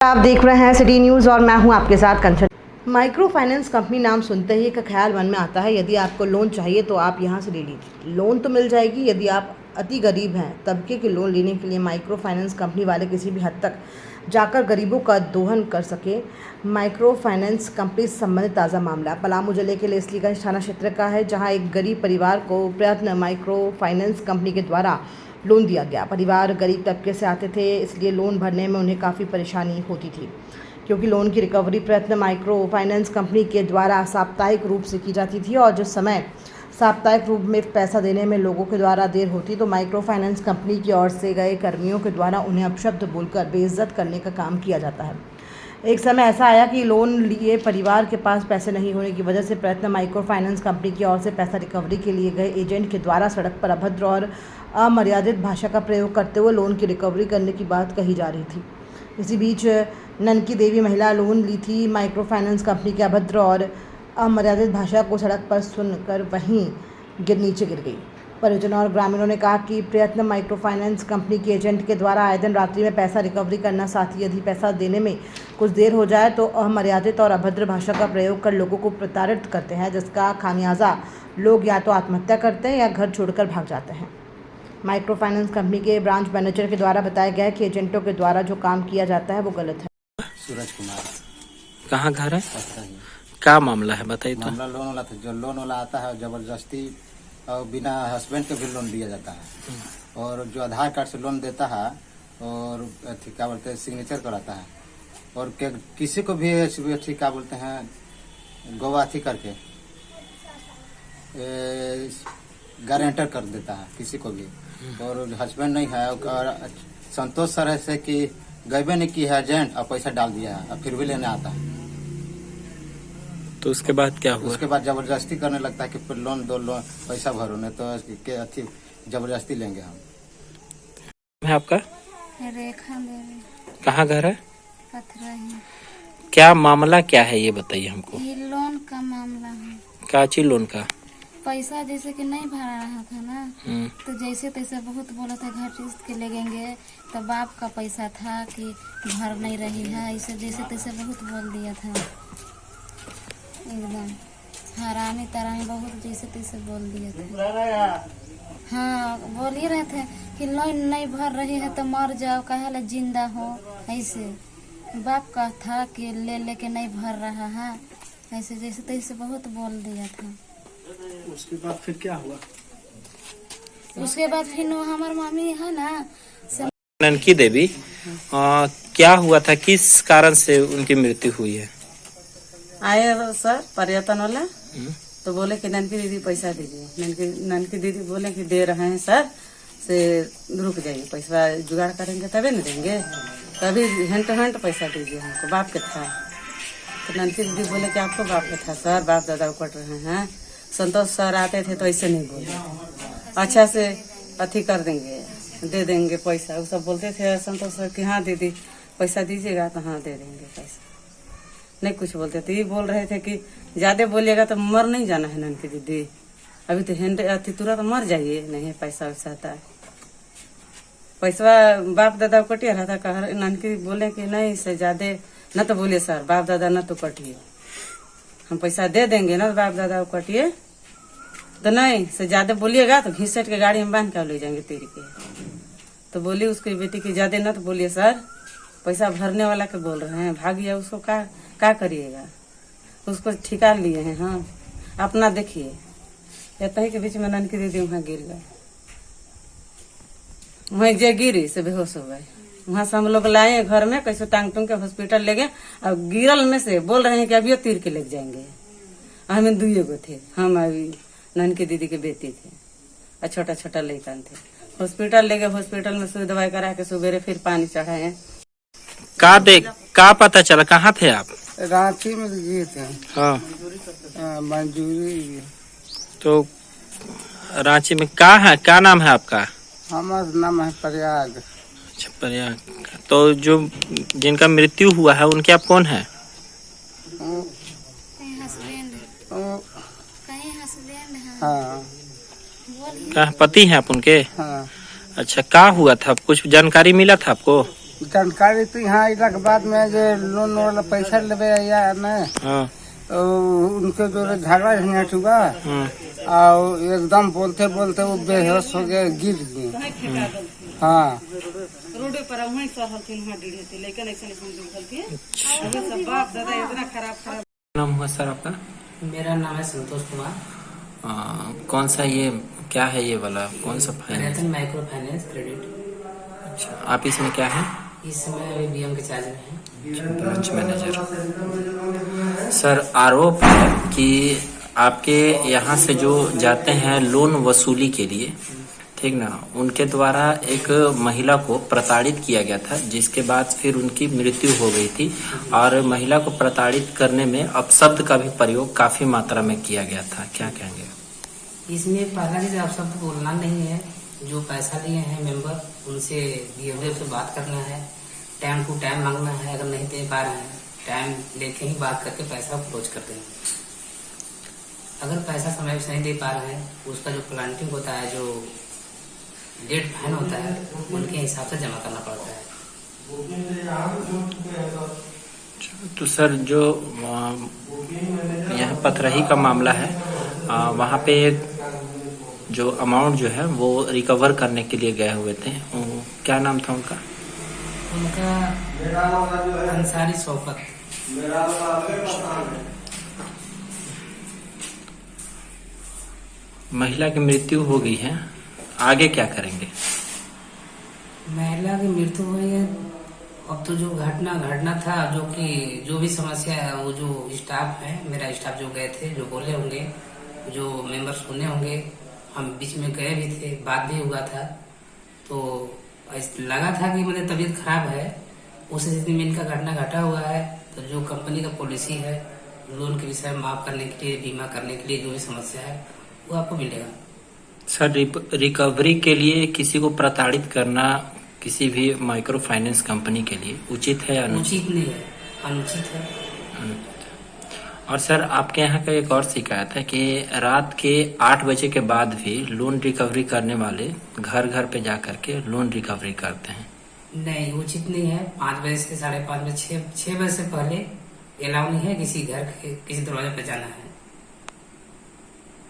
आप देख रहे हैं सिटी न्यूज़ और मैं हूं आपके साथ कंचन। माइक्रो फाइनेंस कंपनी नाम सुनते ही एक ख्याल मन में आता है, यदि आपको लोन चाहिए तो आप यहां से ले लीजिए, लोन तो मिल जाएगी। यदि आप अति गरीब हैं तबके के लोन लेने के लिए माइक्रो फाइनेंस कंपनी वाले किसी भी हद तक जाकर गरीबों का दोहन कर सके। माइक्रो फाइनेंस कंपनी से संबंधित ताज़ा मामला पलामू जिले के लेस्लीगंज थाना क्षेत्र का है, जहाँ एक गरीब परिवार को प्रयत्न माइक्रो फाइनेंस कंपनी के द्वारा लोन दिया गया। परिवार गरीब तबके से आते थे, इसलिए लोन भरने में उन्हें काफ़ी परेशानी होती थी, क्योंकि लोन की रिकवरी प्रयत्न माइक्रो फाइनेंस कंपनी के द्वारा साप्ताहिक रूप से की जाती थी, और जिस समय साप्ताहिक रूप में पैसा देने में लोगों के द्वारा देर होती तो माइक्रो फाइनेंस कंपनी की ओर से गए कर्मियों के द्वारा उन्हें अपशब्द बोलकर बेइज्जत करने का काम किया जाता है। एक समय ऐसा आया कि लोन लिए परिवार के पास पैसे नहीं होने की वजह से प्रयत्न माइक्रो फाइनेंस कंपनी की ओर से पैसा रिकवरी के लिए गए एजेंट के द्वारा सड़क पर अभद्र और अमर्यादित भाषा का प्रयोग करते हुए लोन की रिकवरी करने की बात कही जा रही थी। इसी बीच ननकी देवी महिला लोन ली थी। माइक्रो फाइनेंस कंपनी के अभद्र और अमर्यादित भाषा को सड़क पर सुनकर वहीं नीचे गिर गई। परिजनों और ग्रामीणों ने कहा कि प्रयत्न माइक्रो फाइनेंस कंपनी के एजेंट के द्वारा आए दिन रात्रि में पैसा रिकवरी करना, साथ ही यदि पैसा देने में कुछ देर हो जाए तो अमर्यादित और अभद्र भाषा का प्रयोग कर लोगों को प्रताड़ित करते हैं, जिसका खामियाजा लोग या तो आत्महत्या करते हैं या घर छोड़कर भाग जाते हैं। माइक्रो फाइनेंस कंपनी के ब्रांच मैनेजर के द्वारा बताया गया है कि एजेंटों के द्वारा जो काम किया जाता है वो गलत है। सूरज कुमार। कहाँ घर है? क्या मामला है बताइए। तो मामला लोन वाला था, जो लोन वाला आता है जबरदस्ती और बिना हस्बैंड के भी लोन दिया जाता है, और जो आधार कार्ड से लोन देता है और क्या बोलते हैं सिग्नेचर कराता है, और किसी को भी क्या बोलते हैं गवाही करके गारंटर कर देता है किसी को भी, और हस्बैंड नहीं है और संतोष सर है कि गए नहीं की है एजेंट और पैसा डाल दिया है और फिर भी लेने आता है। तो उसके बाद क्या हुआ? उसके बाद जबरदस्ती करने लगता है कि फिर लोन दो, लोन पैसा भरो, नहीं तो अथी जबरदस्ती लेंगे हम। है आपका? रेखा देवी। कहाँ घर है? पथरही। क्या मामला क्या है ये बताइए हमको। ये लोन का मामला है। क्या चीज लोन का? पैसा जैसे कि नहीं भरा रहा था ना, तो जैसे तैसे बहुत बोला था घर किस्त के लगेंगे, तो बाप का पैसा था कि भर नहीं रही है, ऐसे जैसे तैसे बहुत बोल दिया था, एकदम हरामी तरामी बहुत जैसे तैसे बोल दिया था। हाँ, बोल ही रहे थे कि लोन नहीं भर रही है तो मर जाओ, कहे जिंदा हो, ऐसे बाप का था कि ले लेके नहीं भर रहा है, ऐसे जैसे तैसे बहुत बोल दिया था। उसके बाद फिर क्या हुआ? उसके बाद फिर हमार मामी है ना ननकी देवी, क्या हुआ था, किस कारण से उनकी मृत्यु हुई है? आए सर पर्यटन वाला, तो बोले कि ननकी दीदी पैसा दीजिए। ननकी दीदी बोले कि दे रहे हैं सर, से रुक जाइए, पैसा जुगाड़ करेंगे तभी न देंगे, तभी हेंट पैसा दीजिए हमको, बाप के था। तो ननकी दीदी बोले कि आपको बाप के था सर, बाप दादा कट रहे हैं। संतोष सर आते थे तो ऐसे नहीं बोले, अच्छा से अथी कर देंगे, दे देंगे पैसा, वो सब बोलते थे संतोष सर कि हाँ दीदी पैसा दीजिएगा, तो हाँ दे देंगे पैसा, नहीं कुछ बोलते थे। ये बोल रहे थे कि ज्यादा बोलिएगा तो मर नहीं जाना है ननकी दीदी, अभी तो हैंड अथी तुरंत मर जाइए, नहीं पैसा वैसा आता है। पैसा बाप दादा कटिया रहा था, कह ननकी बोले कि नहीं से ज्यादा न तो बोलिए सर, बाप दादा न तो कटिए, हम पैसा दे देंगे ना, बाप दादा को कटिए, तो नहीं से ज्यादा बोलिएगा तो घिसट के गाड़ी में बांध कर ले जाएंगे तेरी के। तो बोली उसकी बेटी की ज्यादा न तो बोलिए सर, पैसा भरने वाला के बोल रहे हैं, भागिए, उसको क्या करिएगा, उसको ठिका लिए हैं। हाँ, अपना देखिए, इतना ही के बीच में ननकी दीदी वहाँ गिर गए, वहीं जे गिरी से बेहोश हो गए। वहाँ से हम लोग लाए घर में, कैसे टांग टूंग के हॉस्पिटल ले गए, और गिरल में से बोल रहे हैं कि अभी तीर के लेके जाएंगे। हमें दुए गो थे, हम अभी ननकी दीदी के बेटी थे और छोटा छोटा लड़का थे। हॉस्पिटल ले गए, हॉस्पिटल में सुई दवाई करा के सुबेरे फिर पानी चढ़ाए। का पता चला, कहाँ थे आप? रांची में गए थे। हाँ, मंजूरी। तो रांची में क्या नाम है आपका? हमारा नाम है प्रयाग। अच्छा, प्रयाग। तो जो जिनका मृत्यु हुआ है उनके आप कौन है? कहीं हस्बैंड है। हाँ, क्या पति हैं आप उनके? हाँ। अच्छा, क्या हुआ था, कुछ जानकारी मिला था आपको? जानकारी तो यहाँ अला के बाद में जो लोन वाला पैसा लेवे या न हाँ तो उनके जो झगड़ा झंझट हुआ और एकदम बोलते बोलते वो बेहोश हो गए, गिर गए। हाँ रोडे पर वहीं सहलथिन वहाँ गिर थी, लेकिन ऐसे नहीं सब बाप दादा इतना खराब नाम हुआ सर आपका? मेरा नाम है संतोष कुमार। कौन सा ये क्या है ये वाला कौन सा फाइनेंस? पर्यटन माइक्रो फाइनेंस क्रेडिट। अच्छा, आप इसमें क्या है? इस समय अभी बीएम के चार्ज में है, ब्रांच मैनेजर। सर आरोप है कि आपके यहाँ से जो जाते हैं लोन वसूली के लिए, ठीक ना, उनके द्वारा एक महिला को प्रताड़ित किया गया था, जिसके बाद फिर उनकी मृत्यु हो गई थी और महिला को प्रताड़ित करने में अपशब्द का भी प्रयोग काफी मात्रा में किया गया था। क्या कहेंगे? इसमें पहला चीज आप शब्द बोलना नहीं है। जो पैसा लिए हैं मेंबर, उनसे दिए हुए से बात करना है, टाइम टू टाइम मांगना है। अगर नहीं दे पा रहे हैं, टाइम लेके ही बात करके पैसा अप्रोच करते हैं। अगर पैसा समय से नहीं दे पा रहे हैं, उसका जो प्लांटिंग होता है, जो डेट फाइन होता है, उनके हिसाब से जमा करना पड़ता है। तो सर जो यह पथरही का मामला है, वहाँ पे जो अमाउंट जो है वो रिकवर करने के लिए गए हुए थे, क्या नाम था उनका? उनका अंसारी शौकत। महिला की मृत्यु हो गई है, आगे क्या करेंगे? महिला की मृत्यु हुई है। अब तो जो घटना था, जो कि जो भी समस्या है, वो जो स्टाफ है, मेरा स्टाफ जो गए थे, जो बोले होंगे, जो मेंबर सुने होंगे, हम बीच में गए भी थे, बात भी हुआ था, तो लगा था कि मेरी तबीयत खराब है। उस स्थिति में इनका घटना घटा हुआ है। तो जो कंपनी का पॉलिसी है, लोन के विषय में माफ करने के लिए, बीमा करने के लिए जो भी समस्या है, वो आपको मिलेगा। सर रिकवरी के लिए किसी को प्रताड़ित करना किसी भी माइक्रो फाइनेंस कंपनी के लिए उचित है या अनुचित? उचित नहीं है, अनुचित है। और सर आपके यहाँ का एक और शिकायत है कि रात के 8 बजे के बाद भी लोन रिकवरी करने वाले घर घर पे जा करके लोन रिकवरी करते हैं। नहीं, उचित नहीं है। 5 बजे से 5:30 बजे, 6 बजे से पहले अलाउ नहीं है किसी घर के किसी दरवाजे पे जाना है।